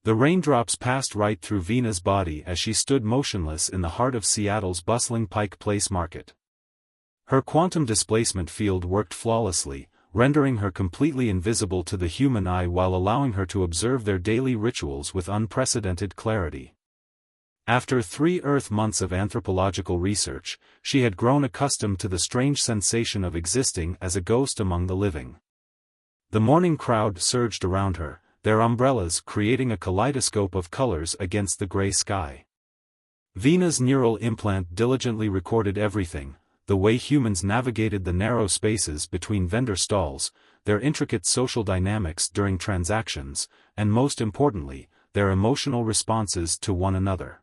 The raindrops passed right through Vina's body as she stood motionless in the heart of Seattle's bustling Pike Place market. Her quantum displacement field worked flawlessly, rendering her completely invisible to the human eye while allowing her to observe their daily rituals with unprecedented clarity. After 3 Earth months of anthropological research, she had grown accustomed to the strange sensation of existing as a ghost among the living. The morning crowd surged around her, their umbrellas creating a kaleidoscope of colors against the gray sky. Vina's neural implant diligently recorded everything: the way humans navigated the narrow spaces between vendor stalls, their intricate social dynamics during transactions, and most importantly, their emotional responses to one another.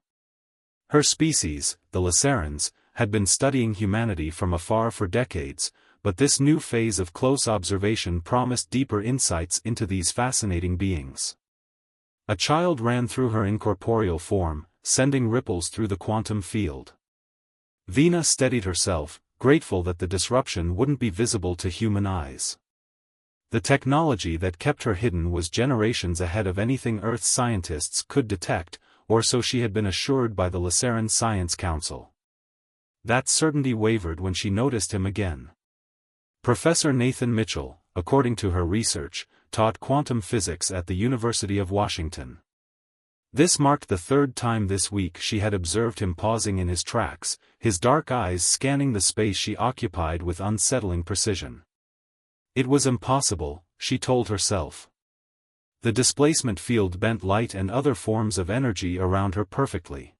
Her species, the Lacerans, had been studying humanity from afar for decades, but this new phase of close observation promised deeper insights into these fascinating beings. A child ran through her incorporeal form, sending ripples through the quantum field. Vina steadied herself, grateful that the disruption wouldn't be visible to human eyes. The technology that kept her hidden was generations ahead of anything Earth scientists could detect, or so she had been assured by the Laceran Science Council. That certainty wavered when she noticed him again. Professor Nathan Mitchell, according to her research, taught quantum physics at the University of Washington. This marked the 3rd time this week she had observed him pausing in his tracks, his dark eyes scanning the space she occupied with unsettling precision. It was impossible, she told herself. The displacement field bent light and other forms of energy around her perfectly.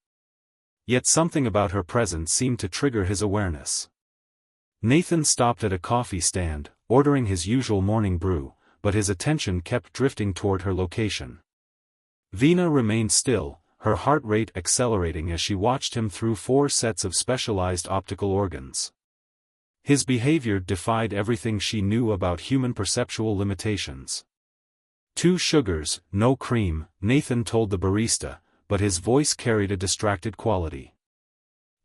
Yet something about her presence seemed to trigger his awareness. Nathan stopped at a coffee stand, ordering his usual morning brew, but his attention kept drifting toward her location. Vina remained still, her heart rate accelerating as she watched him through 4 sets of specialized optical organs. His behavior defied everything she knew about human perceptual limitations. 2 sugars, no cream, Nathan told the barista, but his voice carried a distracted quality.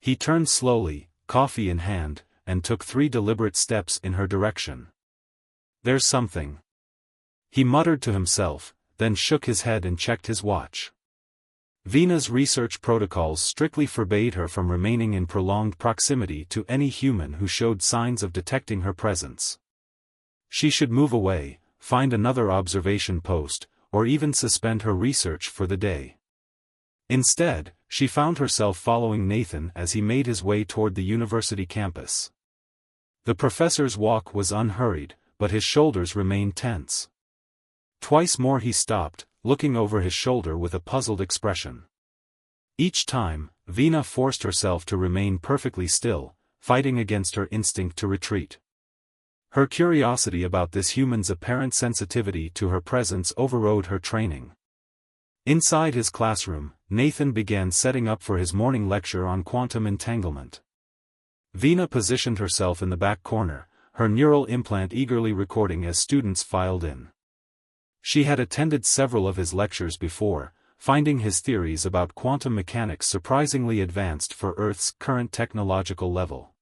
He turned slowly, coffee in hand, and took 3 deliberate steps in her direction. "There's something," he muttered to himself, then shook his head and checked his watch. Vina's research protocols strictly forbade her from remaining in prolonged proximity to any human who showed signs of detecting her presence. She should move away, find another observation post, or even suspend her research for the day. Instead, she found herself following Nathan as he made his way toward the university campus. The professor's walk was unhurried, but his shoulders remained tense. Twice more he stopped, looking over his shoulder with a puzzled expression. Each time, Vina forced herself to remain perfectly still, fighting against her instinct to retreat. Her curiosity about this human's apparent sensitivity to her presence overrode her training. Inside his classroom, Nathan began setting up for his morning lecture on quantum entanglement. Vina positioned herself in the back corner, her neural implant eagerly recording as students filed in. She had attended several of his lectures before, finding his theories about quantum mechanics surprisingly advanced for Earth's current technological level.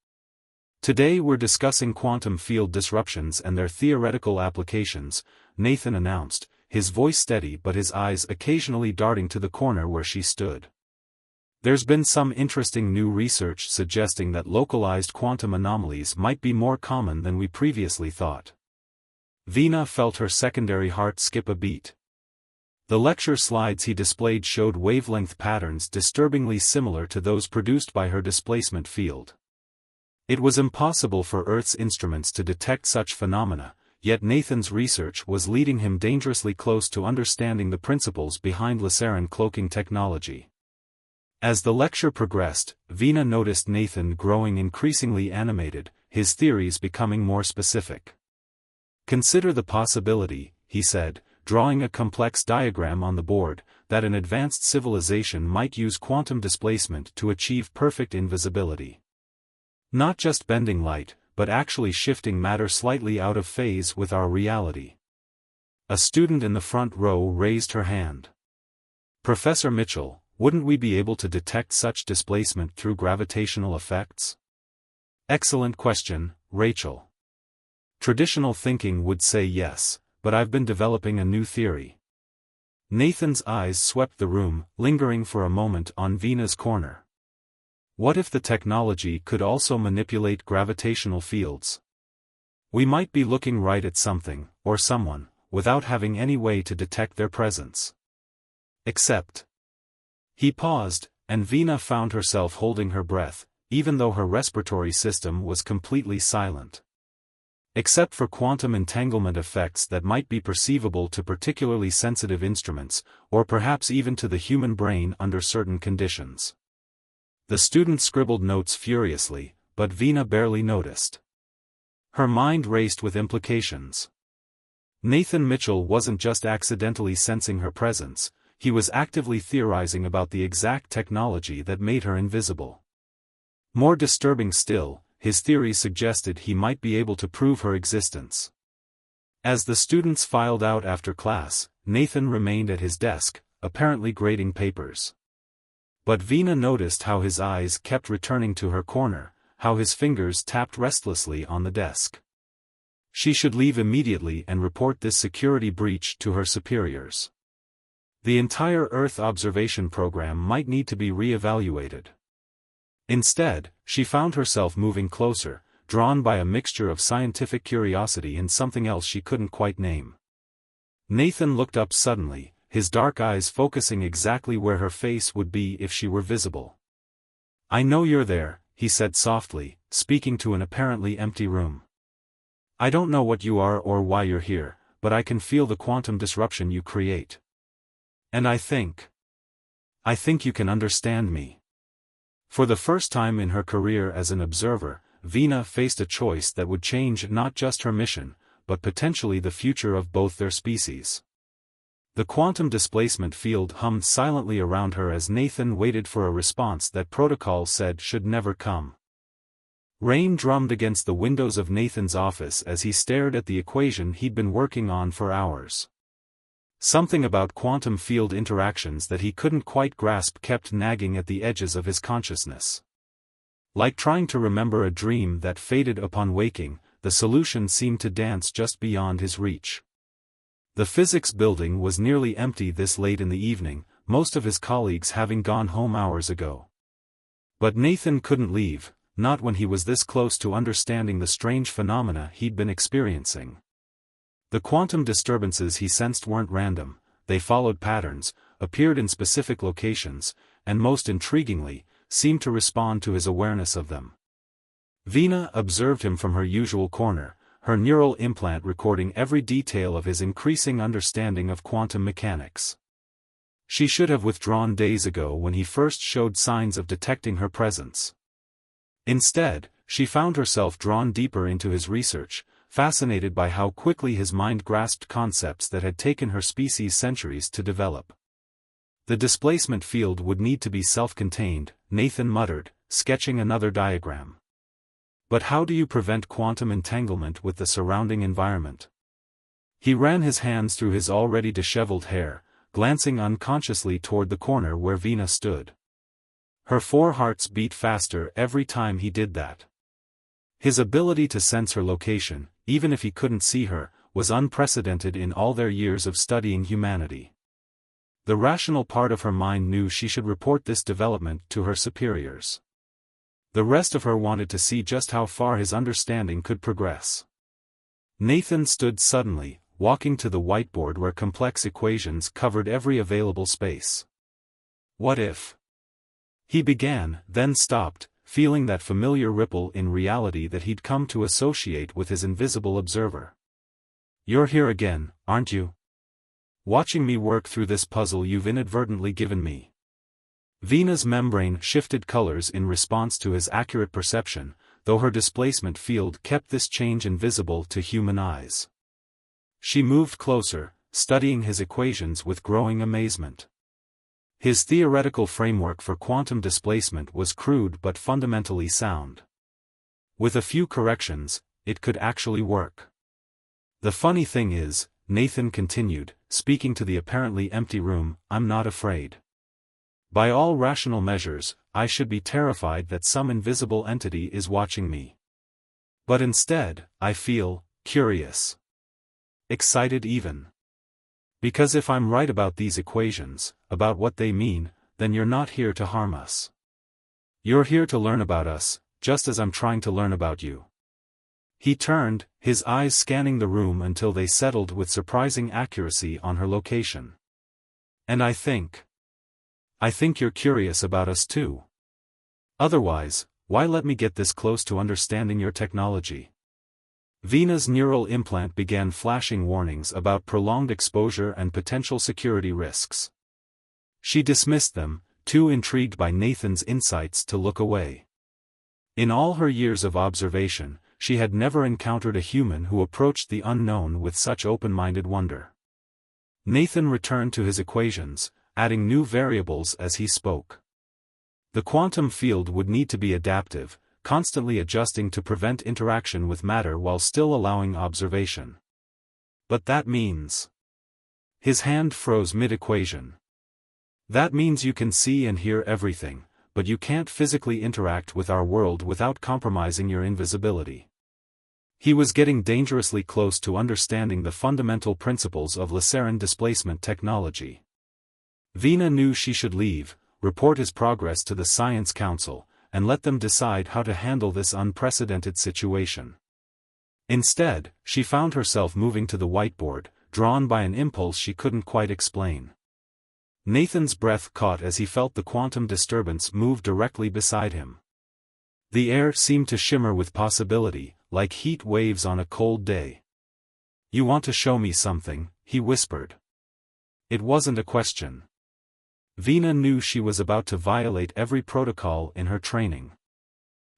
"Today we're discussing quantum field disruptions and their theoretical applications," Nathan announced, his voice steady but his eyes occasionally darting to the corner where she stood. "There's been some interesting new research suggesting that localized quantum anomalies might be more common than we previously thought." Vina felt her secondary heart skip a beat. The lecture slides he displayed showed wavelength patterns disturbingly similar to those produced by her displacement field. It was impossible for Earth's instruments to detect such phenomena, yet Nathan's research was leading him dangerously close to understanding the principles behind Laceran cloaking technology. As the lecture progressed, Vina noticed Nathan growing increasingly animated, his theories becoming more specific. "Consider the possibility," he said, drawing a complex diagram on the board, "that an advanced civilization might use quantum displacement to achieve perfect invisibility. Not just bending light, but actually shifting matter slightly out of phase with our reality." A student in the front row raised her hand. "Professor Mitchell, wouldn't we be able to detect such displacement through gravitational effects?" "Excellent question, Rachel. Traditional thinking would say yes, but I've been developing a new theory." Nathan's eyes swept the room, lingering for a moment on Vina's corner. What if the technology could also manipulate gravitational fields? We might be looking right at something, or someone, without having any way to detect their presence. Except. He paused, and Vina found herself holding her breath, even though her respiratory system was completely silent. Except for quantum entanglement effects that might be perceivable to particularly sensitive instruments, or perhaps even to the human brain under certain conditions. The student scribbled notes furiously, but Vina barely noticed. Her mind raced with implications. Nathan Mitchell wasn't just accidentally sensing her presence, he was actively theorizing about the exact technology that made her invisible. More disturbing still, his theories suggested he might be able to prove her existence. As the students filed out after class, Nathan remained at his desk, apparently grading papers. But Vina noticed how his eyes kept returning to her corner, how his fingers tapped restlessly on the desk. She should leave immediately and report this security breach to her superiors. The entire Earth observation program might need to be re-evaluated. Instead, she found herself moving closer, drawn by a mixture of scientific curiosity and something else she couldn't quite name. Nathan looked up suddenly, his dark eyes focusing exactly where her face would be if she were visible. "I know you're there," he said softly, speaking to an apparently empty room. "I don't know what you are or why you're here, but I can feel the quantum disruption you create. And I think you can understand me." For the first time in her career as an observer, Vina faced a choice that would change not just her mission, but potentially the future of both their species. The quantum displacement field hummed silently around her as Nathan waited for a response that protocol said should never come. Rain drummed against the windows of Nathan's office as he stared at the equation he'd been working on for hours. Something about quantum field interactions that he couldn't quite grasp kept nagging at the edges of his consciousness. Like trying to remember a dream that faded upon waking, the solution seemed to dance just beyond his reach. The physics building was nearly empty this late in the evening, most of his colleagues having gone home hours ago. But Nathan couldn't leave, not when he was this close to understanding the strange phenomena he'd been experiencing. The quantum disturbances he sensed weren't random, they followed patterns, appeared in specific locations, and most intriguingly, seemed to respond to his awareness of them. Vina observed him from her usual corner, her neural implant recording every detail of his increasing understanding of quantum mechanics. She should have withdrawn days ago when he first showed signs of detecting her presence. Instead, she found herself drawn deeper into his research, fascinated by how quickly his mind grasped concepts that had taken her species centuries to develop. The displacement field would need to be self-contained, Nathan muttered, sketching another diagram. But how do you prevent quantum entanglement with the surrounding environment? He ran his hands through his already disheveled hair, glancing unconsciously toward the corner where Vina stood. Her 4 hearts beat faster every time he did that. His ability to sense her location, even if he couldn't see her, was unprecedented in all their years of studying humanity. The rational part of her mind knew she should report this development to her superiors. The rest of her wanted to see just how far his understanding could progress. Nathan stood suddenly, walking to the whiteboard where complex equations covered every available space. "What if?" he began, then stopped, feeling that familiar ripple in reality that he'd come to associate with his invisible observer. "You're here again, aren't you? Watching me work through this puzzle you've inadvertently given me." Vina's membrane shifted colors in response to his accurate perception, though her displacement field kept this change invisible to human eyes. She moved closer, studying his equations with growing amazement. His theoretical framework for quantum displacement was crude but fundamentally sound. With a few corrections, it could actually work. "The funny thing is," Nathan continued, speaking to the apparently empty room, "I'm not afraid. By all rational measures, I should be terrified that some invisible entity is watching me. But instead, I feel curious. Excited even. Because if I'm right about these equations, about what they mean, then you're not here to harm us. You're here to learn about us, just as I'm trying to learn about you. He turned, his eyes scanning the room until they settled with surprising accuracy on her location. And I think you're curious about us too. Otherwise, why let me get this close to understanding your technology? Vina's neural implant began flashing warnings about prolonged exposure and potential security risks. She dismissed them, too intrigued by Nathan's insights to look away. In all her years of observation, she had never encountered a human who approached the unknown with such open-minded wonder. Nathan returned to his equations, adding new variables as he spoke. The quantum field would need to be adaptive, constantly adjusting to prevent interaction with matter while still allowing observation. But that means... His hand froze mid-equation. That means you can see and hear everything, but you can't physically interact with our world without compromising your invisibility. He was getting dangerously close to understanding the fundamental principles of Lassarin displacement technology. Vina knew she should leave, report his progress to the Science Council, and let them decide how to handle this unprecedented situation. Instead, she found herself moving to the whiteboard, drawn by an impulse she couldn't quite explain. Nathan's breath caught as he felt the quantum disturbance move directly beside him. The air seemed to shimmer with possibility, like heat waves on a cold day. "You want to show me something," he whispered. It wasn't a question. Vina knew she was about to violate every protocol in her training.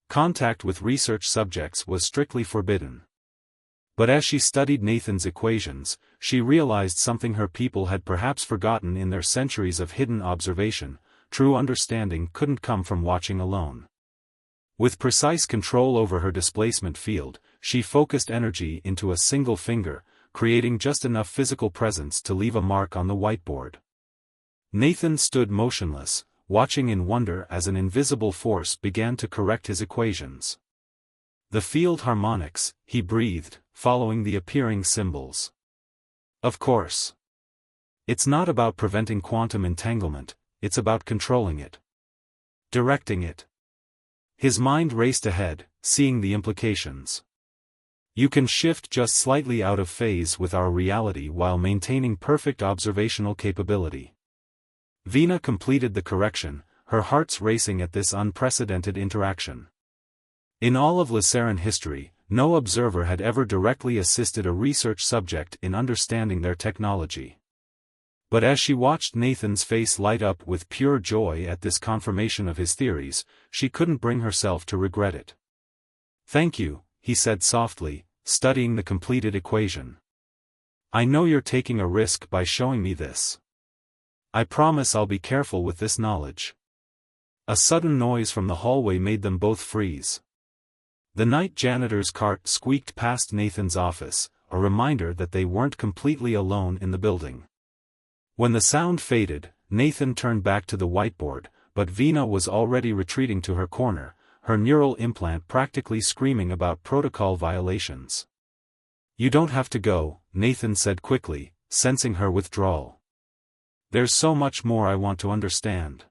Contact with research subjects was strictly forbidden. But as she studied Nathan's equations, she realized something her people had perhaps forgotten in their centuries of hidden observation: true understanding couldn't come from watching alone. With precise control over her displacement field, she focused energy into a single finger, creating just enough physical presence to leave a mark on the whiteboard. Nathan stood motionless, watching in wonder as an invisible force began to correct his equations. "The field harmonics," he breathed, following the appearing symbols. "Of course. It's not about preventing quantum entanglement, it's about controlling it. Directing it." His mind raced ahead, seeing the implications. "You can shift just slightly out of phase with our reality while maintaining perfect observational capability." Vina completed the correction, her heart's racing at this unprecedented interaction. In all of Lassarin history, no observer had ever directly assisted a research subject in understanding their technology. But as she watched Nathan's face light up with pure joy at this confirmation of his theories, she couldn't bring herself to regret it. "Thank you," he said softly, studying the completed equation. "I know you're taking a risk by showing me this. I promise I'll be careful with this knowledge." A sudden noise from the hallway made them both freeze. The night janitor's cart squeaked past Nathan's office, a reminder that they weren't completely alone in the building. When the sound faded, Nathan turned back to the whiteboard, but Vina was already retreating to her corner, her neural implant practically screaming about protocol violations. "You don't have to go," Nathan said quickly, sensing her withdrawal. "There's so much more I want to understand.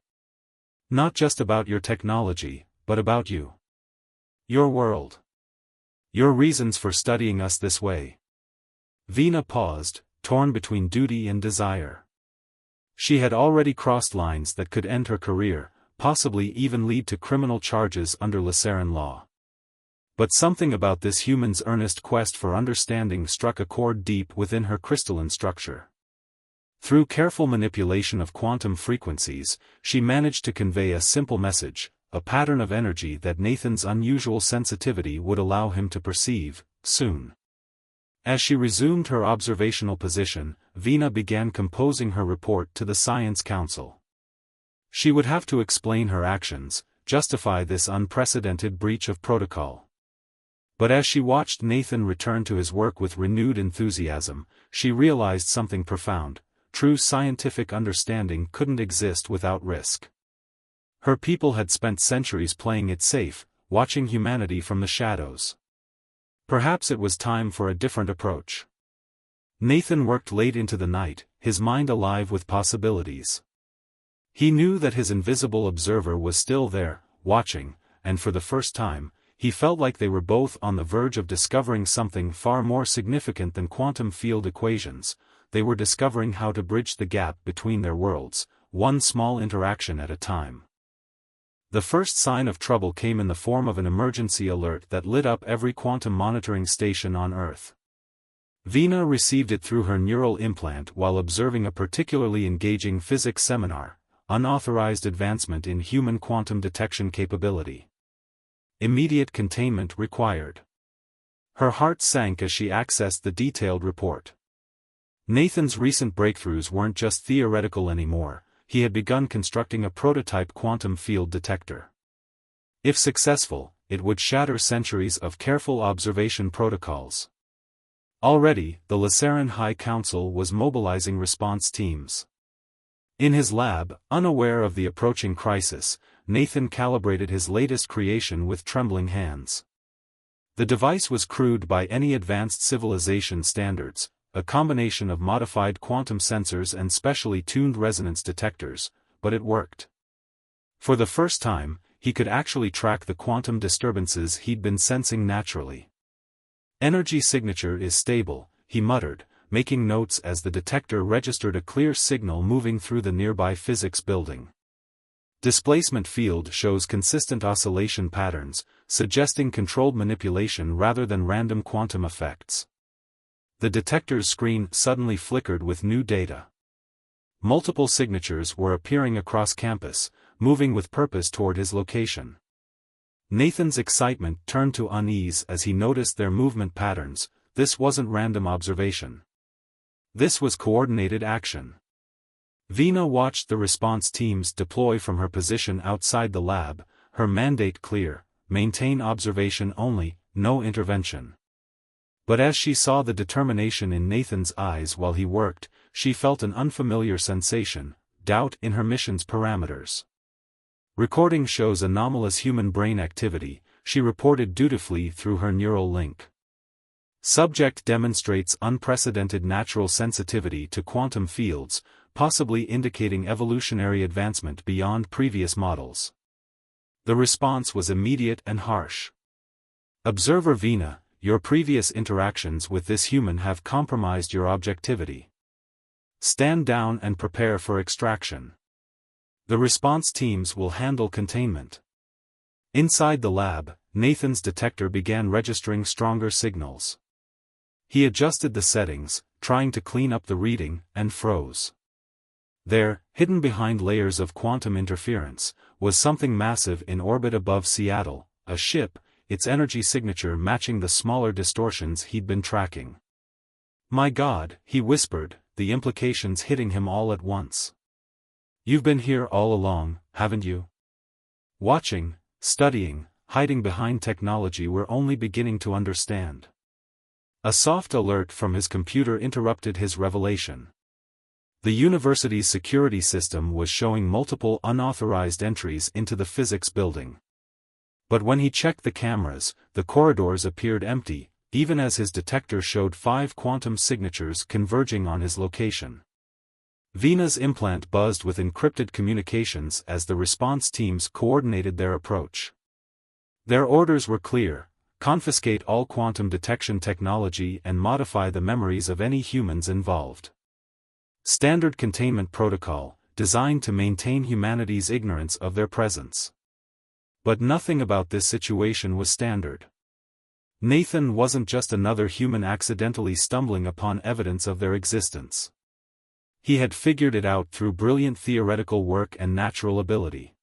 Not just about your technology, but about you. Your world. Your reasons for studying us this way." Vina paused, torn between duty and desire. She had already crossed lines that could end her career, possibly even lead to criminal charges under Lassarin law. But something about this human's earnest quest for understanding struck a chord deep within her crystalline structure. Through careful manipulation of quantum frequencies, she managed to convey a simple message, a pattern of energy that Nathan's unusual sensitivity would allow him to perceive, soon. As she resumed her observational position, Vina began composing her report to the Science Council. She would have to explain her actions, justify this unprecedented breach of protocol. But as she watched Nathan return to his work with renewed enthusiasm, she realized something profound: true scientific understanding couldn't exist without risk. Her people had spent centuries playing it safe, watching humanity from the shadows. Perhaps it was time for a different approach. Nathan worked late into the night, his mind alive with possibilities. He knew that his invisible observer was still there, watching, and for the first time, he felt like they were both on the verge of discovering something far more significant than quantum field equations. They were discovering how to bridge the gap between their worlds, one small interaction at a time. The first sign of trouble came in the form of an emergency alert that lit up every quantum monitoring station on Earth. Veena received it through her neural implant while observing a particularly engaging physics seminar, Unauthorized Advancement in Human Quantum Detection Capability. Immediate containment required. Her heart sank as she accessed the detailed report. Nathan's recent breakthroughs weren't just theoretical anymore, he had begun constructing a prototype quantum field detector. If successful, it would shatter centuries of careful observation protocols. Already, the Laceran High Council was mobilizing response teams. In his lab, unaware of the approaching crisis, Nathan calibrated his latest creation with trembling hands. The device was crude by any advanced civilization standards, a combination of modified quantum sensors and specially tuned resonance detectors, but it worked. For the first time, he could actually track the quantum disturbances he'd been sensing naturally. Energy signature is stable, he muttered, making notes as the detector registered a clear signal moving through the nearby physics building. Displacement field shows consistent oscillation patterns, suggesting controlled manipulation rather than random quantum effects. The detector's screen suddenly flickered with new data. Multiple signatures were appearing across campus, moving with purpose toward his location. Nathan's excitement turned to unease as he noticed their movement patterns. This wasn't random observation. This was coordinated action. Veena watched the response teams deploy from her position outside the lab, her mandate clear: maintain observation only, no intervention. But as she saw the determination in Nathan's eyes while he worked, she felt an unfamiliar sensation: doubt in her mission's parameters. Recording shows anomalous human brain activity, she reported dutifully through her neural link. Subject demonstrates unprecedented natural sensitivity to quantum fields, possibly indicating evolutionary advancement beyond previous models. The response was immediate and harsh. Observer Veena, your previous interactions with this human have compromised your objectivity. Stand down and prepare for extraction. The response teams will handle containment. Inside the lab, Nathan's detector began registering stronger signals. He adjusted the settings, trying to clean up the reading, and froze. There, hidden behind layers of quantum interference, was something massive in orbit above Seattle, a ship, its energy signature matching the smaller distortions he'd been tracking. My God, he whispered, the implications hitting him all at once. You've been here all along, haven't you? Watching, studying, hiding behind technology we're only beginning to understand. A soft alert from his computer interrupted his revelation. The university's security system was showing multiple unauthorized entries into the physics building. But when he checked the cameras, the corridors appeared empty, even as his detector showed 5 quantum signatures converging on his location. Veena's implant buzzed with encrypted communications as the response teams coordinated their approach. Their orders were clear: confiscate all quantum detection technology and modify the memories of any humans involved. Standard containment protocol, designed to maintain humanity's ignorance of their presence. But nothing about this situation was standard. Nathan wasn't just another human accidentally stumbling upon evidence of their existence. He had figured it out through brilliant theoretical work and natural ability.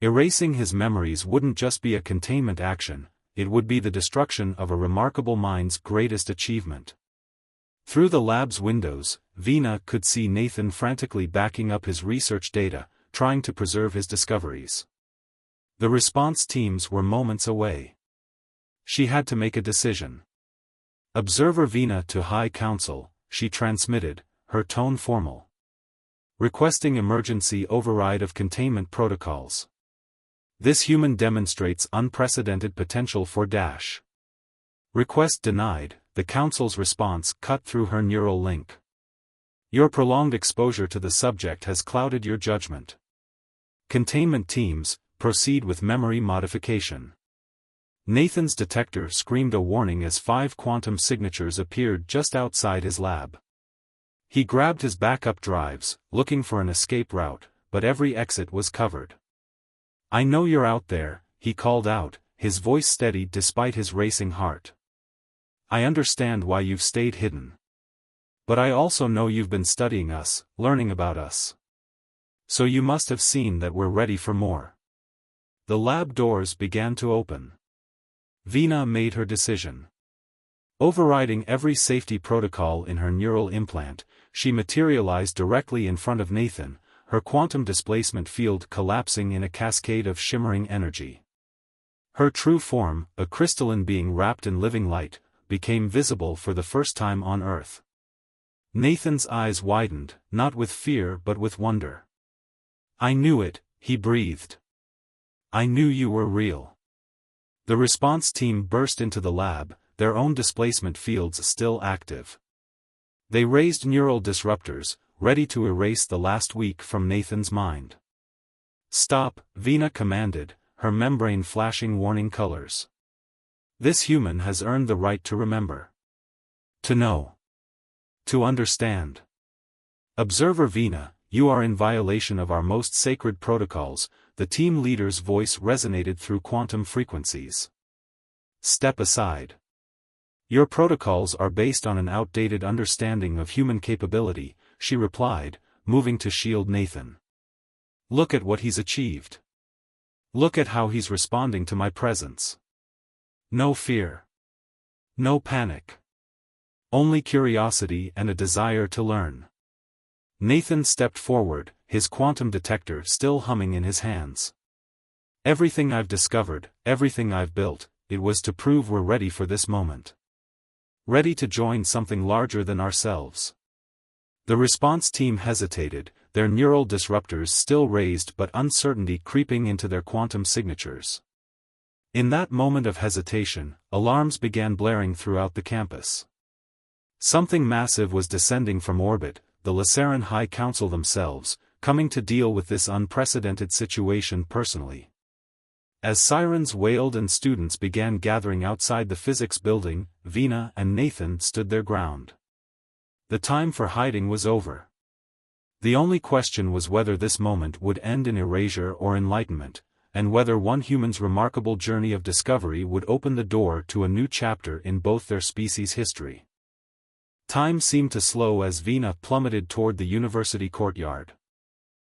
Erasing his memories wouldn't just be a containment action, it would be the destruction of a remarkable mind's greatest achievement. Through the lab's windows, Veena could see Nathan frantically backing up his research data, trying to preserve his discoveries. The response teams were moments away. She had to make a decision. Observer Veena to High Council, she transmitted, her tone formal. Requesting emergency override of containment protocols. This human demonstrates unprecedented potential for dash. Request denied, the Council's response cut through her neural link. Your prolonged exposure to the subject has clouded your judgment. Containment teams, proceed with memory modification. Nathan's detector screamed a warning as 5 quantum signatures appeared just outside his lab. He grabbed his backup drives, looking for an escape route, but every exit was covered. I know you're out there, he called out, his voice steady despite his racing heart. I understand why you've stayed hidden. But I also know you've been studying us, learning about us. So you must have seen that we're ready for more. The lab doors began to open. Veena made her decision. Overriding every safety protocol in her neural implant, she materialized directly in front of Nathan, her quantum displacement field collapsing in a cascade of shimmering energy. Her true form, a crystalline being wrapped in living light, became visible for the first time on Earth. Nathan's eyes widened, not with fear but with wonder. I knew it, he breathed. I knew you were real. The response team burst into the lab, their own displacement fields still active. They raised neural disruptors, ready to erase the last week from Nathan's mind. Stop, Veena commanded, her membrane flashing warning colors. This human has earned the right to remember. To know. To understand. Observer Veena, you are in violation of our most sacred protocols, the team leader's voice resonated through quantum frequencies. Step aside. Your protocols are based on an outdated understanding of human capability, she replied, moving to shield Nathan. Look at what he's achieved. Look at how he's responding to my presence. No fear. No panic. Only curiosity and a desire to learn. Nathan stepped forward, his quantum detector still humming in his hands. Everything I've discovered, everything I've built, it was to prove we're ready for this moment. Ready to join something larger than ourselves. The response team hesitated, their neural disruptors still raised but uncertainty creeping into their quantum signatures. In that moment of hesitation, alarms began blaring throughout the campus. Something massive was descending from orbit, the Laceran High Council themselves, coming to deal with this unprecedented situation personally. As sirens wailed and students began gathering outside the physics building, Veena and Nathan stood their ground. The time for hiding was over. The only question was whether this moment would end in erasure or enlightenment, and whether one human's remarkable journey of discovery would open the door to a new chapter in both their species' history. Time seemed to slow as Veena plummeted toward the university courtyard.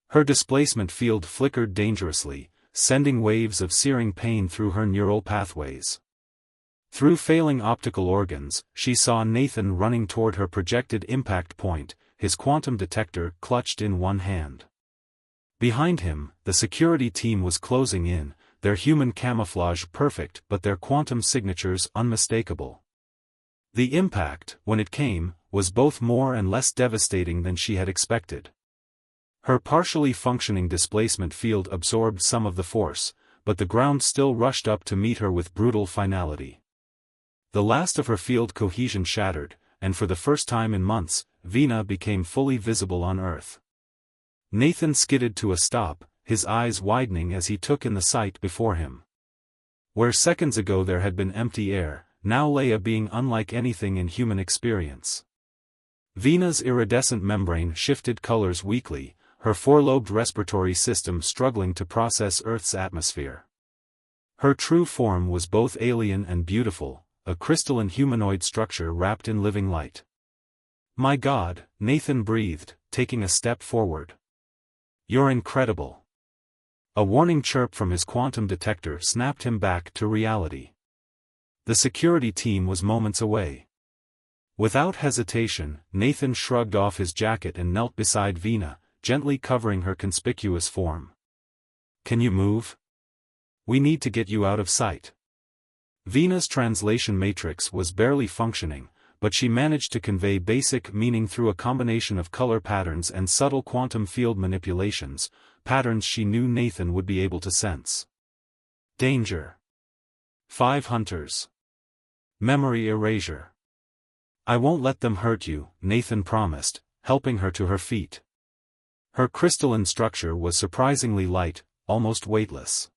Her displacement field flickered dangerously, sending waves of searing pain through her neural pathways. Through failing optical organs, she saw Nathan running toward her projected impact point, his quantum detector clutched in one hand. Behind him, the security team was closing in, their human camouflage perfect but their quantum signatures unmistakable. The impact, when it came, was both more and less devastating than she had expected. Her partially functioning displacement field absorbed some of the force, but the ground still rushed up to meet her with brutal finality. The last of her field cohesion shattered, and for the first time in months, Veena became fully visible on Earth. Nathan skidded to a stop, his eyes widening as he took in the sight before him. Where seconds ago there had been empty air, now lay a being unlike anything in human experience. Veena's iridescent membrane shifted colors weakly, her four-lobed respiratory system struggling to process Earth's atmosphere. Her true form was both alien and beautiful, a crystalline humanoid structure wrapped in living light. My God, Nathan breathed, taking a step forward. You're incredible. A warning chirp from his quantum detector snapped him back to reality. The security team was moments away. Without hesitation, Nathan shrugged off his jacket and knelt beside Veena, gently covering her conspicuous form. Can you move? We need to get you out of sight. Veena's translation matrix was barely functioning, but she managed to convey basic meaning through a combination of color patterns and subtle quantum field manipulations, patterns she knew Nathan would be able to sense. Danger. 5 hunters. Memory erasure. I won't let them hurt you, Nathan promised, helping her to her feet. Her crystalline structure was surprisingly light, almost weightless.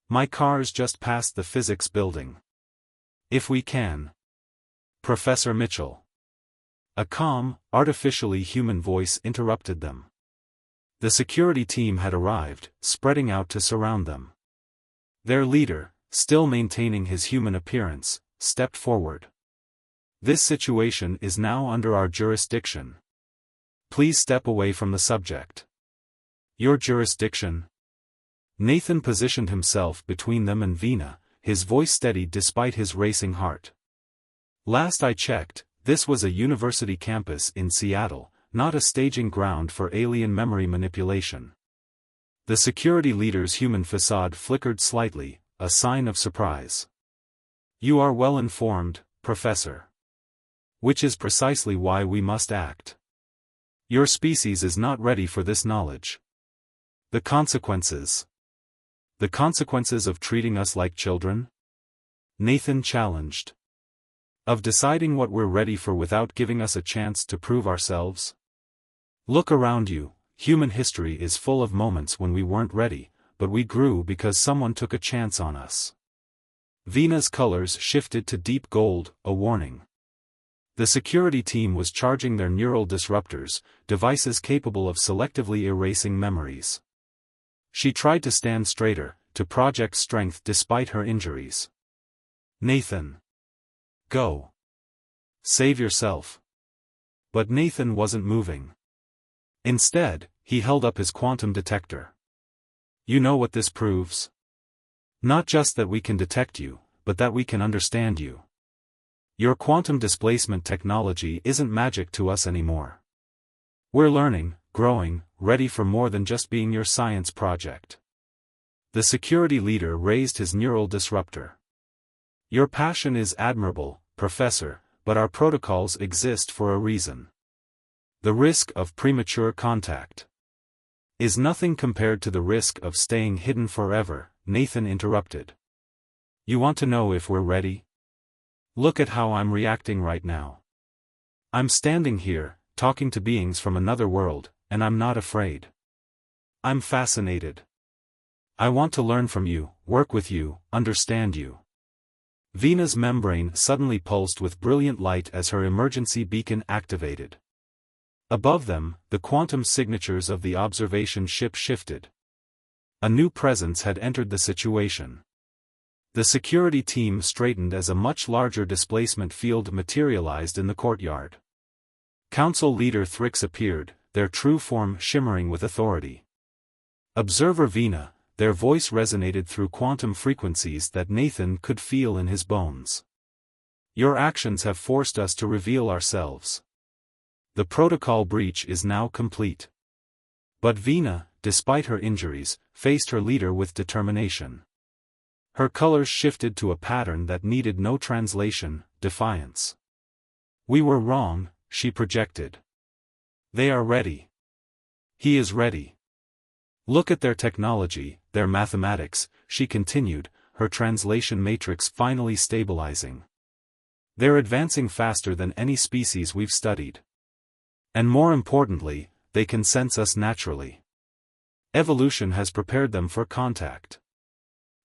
My car's just past the physics building. If we can. Professor Mitchell. A calm, artificially human voice interrupted them. The security team had arrived, spreading out to surround them. Their leader, still maintaining his human appearance, stepped forward. This situation is now under our jurisdiction. Please step away from the subject. Your jurisdiction? Nathan positioned himself between them and Veena, his voice steady despite his racing heart. Last I checked, this was a university campus in Seattle, not a staging ground for alien memory manipulation. The security leader's human facade flickered slightly, a sign of surprise. You are well informed, Professor. Which is precisely why we must act. Your species is not ready for this knowledge. The consequences. The consequences of treating us like children? Nathan challenged. Of deciding what we're ready for without giving us a chance to prove ourselves? Look around you, human history is full of moments when we weren't ready, but we grew because someone took a chance on us. Veena's colors shifted to deep gold, a warning. The security team was charging their neural disruptors, devices capable of selectively erasing memories. She tried to stand straighter, to project strength despite her injuries. Nathan. Go. Save yourself. But Nathan wasn't moving. Instead, he held up his quantum detector. You know what this proves? Not just that we can detect you, but that we can understand you. Your quantum displacement technology isn't magic to us anymore. We're learning, growing, ready for more than just being your science project. The security leader raised his neural disruptor. Your passion is admirable, Professor, but our protocols exist for a reason. The risk of premature contact is nothing compared to the risk of staying hidden forever, Nathan interrupted. You want to know if we're ready? Look at how I'm reacting right now. I'm standing here, talking to beings from another world, and I'm not afraid. I'm fascinated. I want to learn from you, work with you, understand you. Veena's membrane suddenly pulsed with brilliant light as her emergency beacon activated. Above them, the quantum signatures of the observation ship shifted. A new presence had entered the situation. The security team straightened as a much larger displacement field materialized in the courtyard. Council leader Thrix appeared, their true form shimmering with authority. Observer Veena, their voice resonated through quantum frequencies that Nathan could feel in his bones. Your actions have forced us to reveal ourselves. The protocol breach is now complete. But Veena, despite her injuries, faced her leader with determination. Her colors shifted to a pattern that needed no translation, defiance. We were wrong, she projected. They are ready. He is ready. Look at their technology, their mathematics, she continued, her translation matrix finally stabilizing. They're advancing faster than any species we've studied. And more importantly, they can sense us naturally. Evolution has prepared them for contact.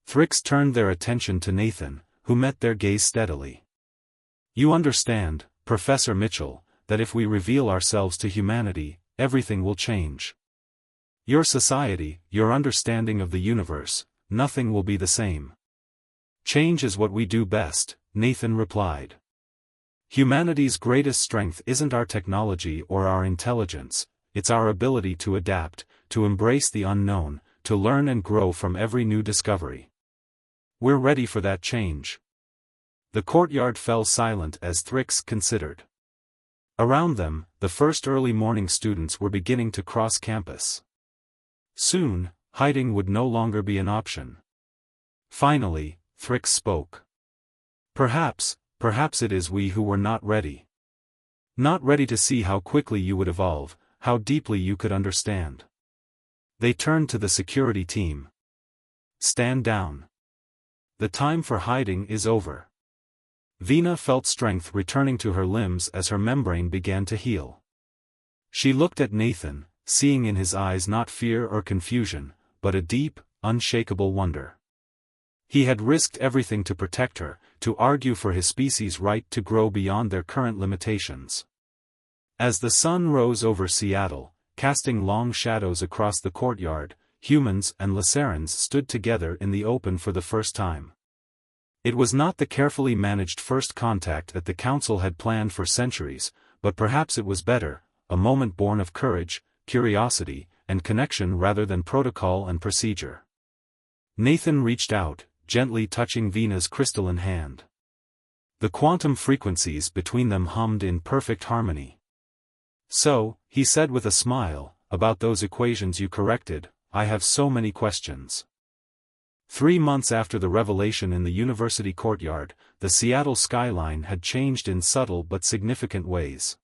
Thrix turned their attention to Nathan, who met their gaze steadily. You understand, Professor Mitchell, that if we reveal ourselves to humanity, everything will change. Your society, your understanding of the universe, nothing will be the same. Change is what we do best, Nathan replied. Humanity's greatest strength isn't our technology or our intelligence, it's our ability to adapt, to embrace the unknown, to learn and grow from every new discovery. We're ready for that change. The courtyard fell silent as Thrix considered. Around them, the first early morning students were beginning to cross campus. Soon, hiding would no longer be an option. Finally, Thrix spoke. Perhaps it is we who were not ready. Not ready to see how quickly you would evolve, how deeply you could understand. They turned to the security team. Stand down. The time for hiding is over. Vina felt strength returning to her limbs as her membrane began to heal. She looked at Nathan, seeing in his eyes not fear or confusion, but a deep, unshakable wonder. He had risked everything to protect her, to argue for his species' right to grow beyond their current limitations. As the sun rose over Seattle, casting long shadows across the courtyard, humans and Lacerans stood together in the open for the first time. It was not the carefully managed first contact that the Council had planned for centuries, but perhaps it was better, a moment born of courage, curiosity, and connection rather than protocol and procedure. Nathan reached out, gently touching Vina's crystalline hand. The quantum frequencies between them hummed in perfect harmony. "So," he said with a smile, "about those equations you corrected, I have so many questions." 3 months after the revelation in the university courtyard, the Seattle skyline had changed in subtle but significant ways.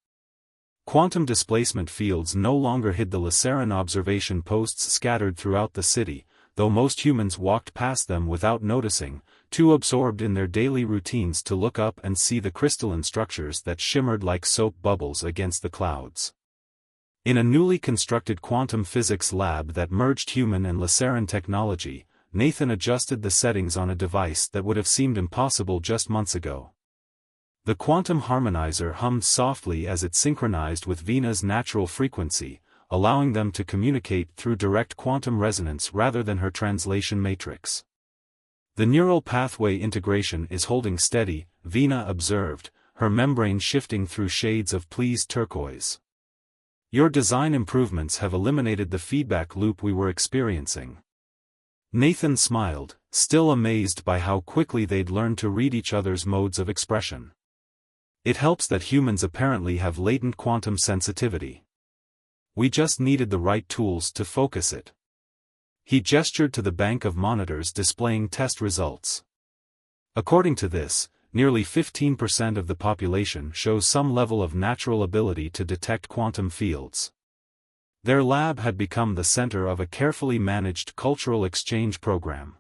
Quantum displacement fields no longer hid the Laceran observation posts scattered throughout the city, though most humans walked past them without noticing, too absorbed in their daily routines to look up and see the crystalline structures that shimmered like soap bubbles against the clouds. In a newly constructed quantum physics lab that merged human and Laceran technology, Nathan adjusted the settings on a device that would have seemed impossible just months ago. The quantum harmonizer hummed softly as it synchronized with Vina's natural frequency, allowing them to communicate through direct quantum resonance rather than her translation matrix. "The neural pathway integration is holding steady," Vina observed, her membrane shifting through shades of pleased turquoise. "Your design improvements have eliminated the feedback loop we were experiencing." Nathan smiled, still amazed by how quickly they'd learned to read each other's modes of expression. "It helps that humans apparently have latent quantum sensitivity. We just needed the right tools to focus it." He gestured to the bank of monitors displaying test results. According to this, nearly 15% of the population shows some level of natural ability to detect quantum fields. Their lab had become the center of a carefully managed cultural exchange program.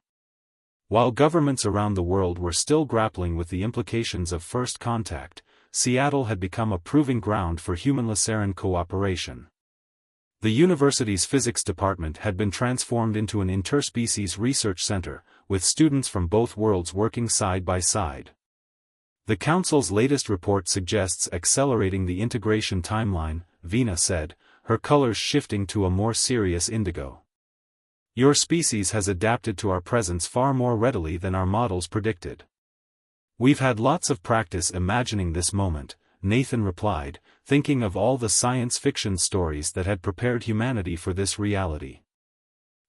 While governments around the world were still grappling with the implications of first contact, Seattle had become a proving ground for human-Laceran cooperation. The university's physics department had been transformed into an interspecies research center, with students from both worlds working side by side. The Council's latest report suggests accelerating the integration timeline, Vina said, her colors shifting to a more serious indigo. "Your species has adapted to our presence far more readily than our models predicted." "We've had lots of practice imagining this moment," Nathan replied, thinking of all the science fiction stories that had prepared humanity for this reality.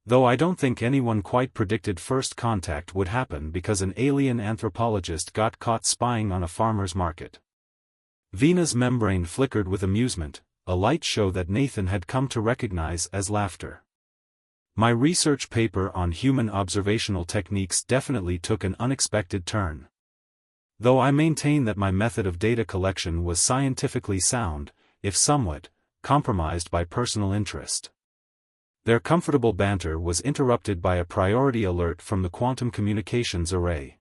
"Though I don't think anyone quite predicted first contact would happen because an alien anthropologist got caught spying on a farmer's market." Vina's membrane flickered with amusement, a light show that Nathan had come to recognize as laughter. "My research paper on human observational techniques definitely took an unexpected turn. Though I maintain that my method of data collection was scientifically sound, if somewhat compromised by personal interest." Their comfortable banter was interrupted by a priority alert from the quantum communications array.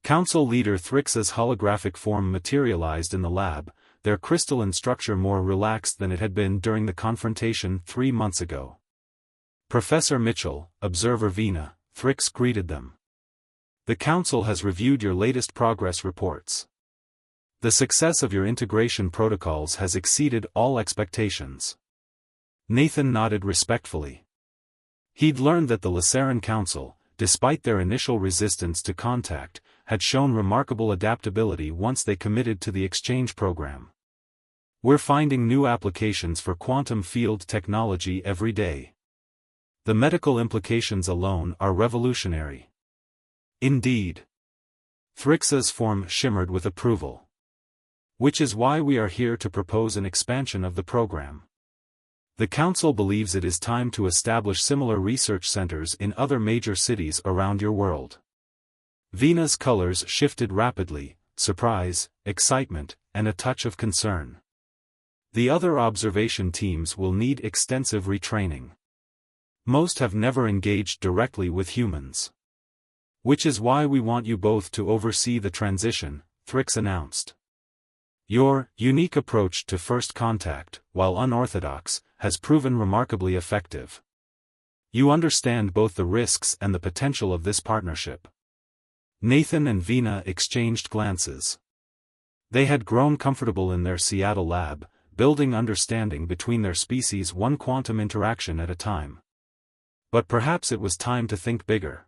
Council leader Thrixa's holographic form materialized in the lab, their crystalline structure more relaxed than it had been during the confrontation 3 months ago. "Professor Mitchell, Observer Vina," Thrix greeted them. "The Council has reviewed your latest progress reports. The success of your integration protocols has exceeded all expectations." Nathan nodded respectfully. He'd learned that the Laceran Council, despite their initial resistance to contact, had shown remarkable adaptability once they committed to the exchange program. "We're finding new applications for quantum field technology every day. The medical implications alone are revolutionary." "Indeed." Thrixa's form shimmered with approval. "Which is why we are here to propose an expansion of the program. The Council believes it is time to establish similar research centers in other major cities around your world." Vina's colors shifted rapidly, surprise, excitement, and a touch of concern. "The other observation teams will need extensive retraining. Most have never engaged directly with humans. Which is why we want you both to oversee the transition," Thrix announced. Your unique approach to first contact, while unorthodox, has proven remarkably effective. You understand both the risks and the potential of this partnership. Nathan and Vina exchanged glances. They had grown comfortable in their Seattle lab, building understanding between their species one quantum interaction at a time. But perhaps it was time to think bigger.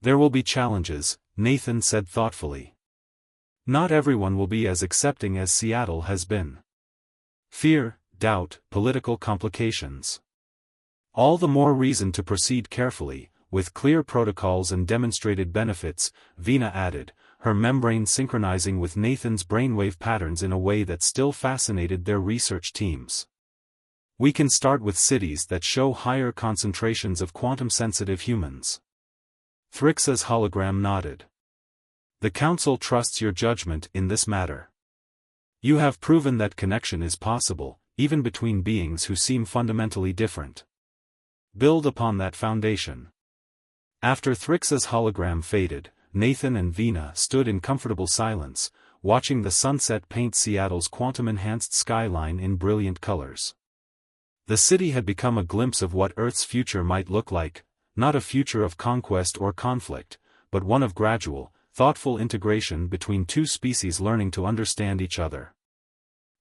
There will be challenges, Nathan said thoughtfully. Not everyone will be as accepting as Seattle has been. Fear, doubt, political complications. All the more reason to proceed carefully, with clear protocols and demonstrated benefits, Vina added, her membrane synchronizing with Nathan's brainwave patterns in a way that still fascinated their research teams. We can start with cities that show higher concentrations of quantum-sensitive humans. Thrix's hologram nodded. The Council trusts your judgment in this matter. You have proven that connection is possible, even between beings who seem fundamentally different. Build upon that foundation. After Thrix's hologram faded, Nathan and Vina stood in comfortable silence, watching the sunset paint Seattle's quantum-enhanced skyline in brilliant colors. The city had become a glimpse of what Earth's future might look like, not a future of conquest or conflict, but one of gradual, thoughtful integration between two species learning to understand each other.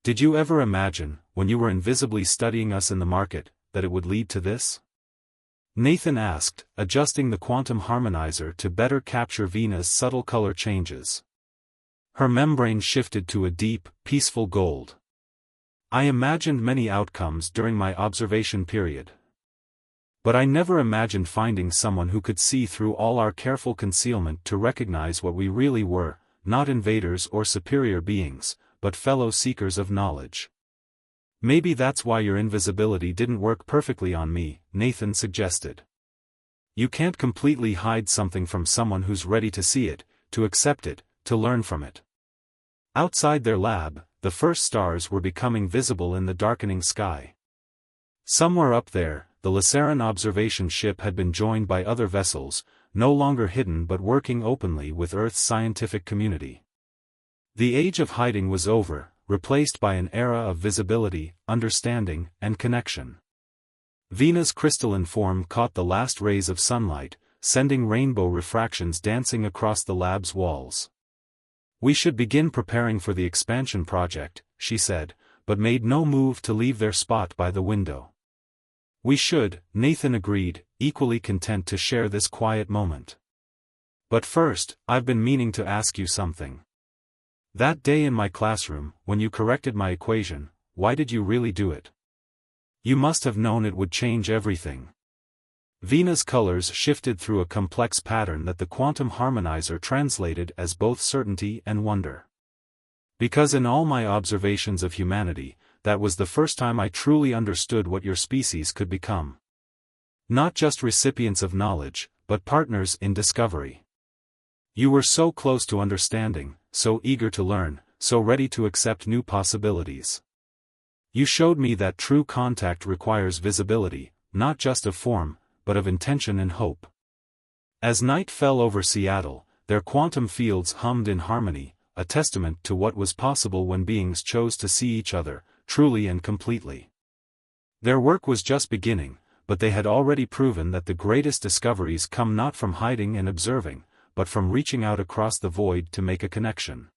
Did you ever imagine, when you were invisibly studying us in the market, that it would lead to this? Nathan asked, adjusting the quantum harmonizer to better capture Vina's subtle color changes. Her membrane shifted to a deep, peaceful gold. I imagined many outcomes during my observation period. But I never imagined finding someone who could see through all our careful concealment to recognize what we really were, not invaders or superior beings, but fellow seekers of knowledge. Maybe that's why your invisibility didn't work perfectly on me, Nathan suggested. You can't completely hide something from someone who's ready to see it, to accept it, to learn from it. Outside their lab, the first stars were becoming visible in the darkening sky. Somewhere up there, the Laceran observation ship had been joined by other vessels, no longer hidden but working openly with Earth's scientific community. The age of hiding was over, replaced by an era of visibility, understanding, and connection. Vina's crystalline form caught the last rays of sunlight, sending rainbow refractions dancing across the lab's walls. We should begin preparing for the expansion project, she said, but made no move to leave their spot by the window. We should, Nathan agreed, equally content to share this quiet moment. But first, I've been meaning to ask you something. That day in my classroom, when you corrected my equation, why did you really do it? You must have known it would change everything. Vina's colors shifted through a complex pattern that the quantum harmonizer translated as both certainty and wonder. Because in all my observations of humanity, that was the first time I truly understood what your species could become. Not just recipients of knowledge, but partners in discovery. You were so close to understanding, so eager to learn, so ready to accept new possibilities. You showed me that true contact requires visibility, not just of form, but of intention and hope. As night fell over Seattle, their quantum fields hummed in harmony, a testament to what was possible when beings chose to see each other, truly and completely. Their work was just beginning, but they had already proven that the greatest discoveries come not from hiding and observing, but from reaching out across the void to make a connection.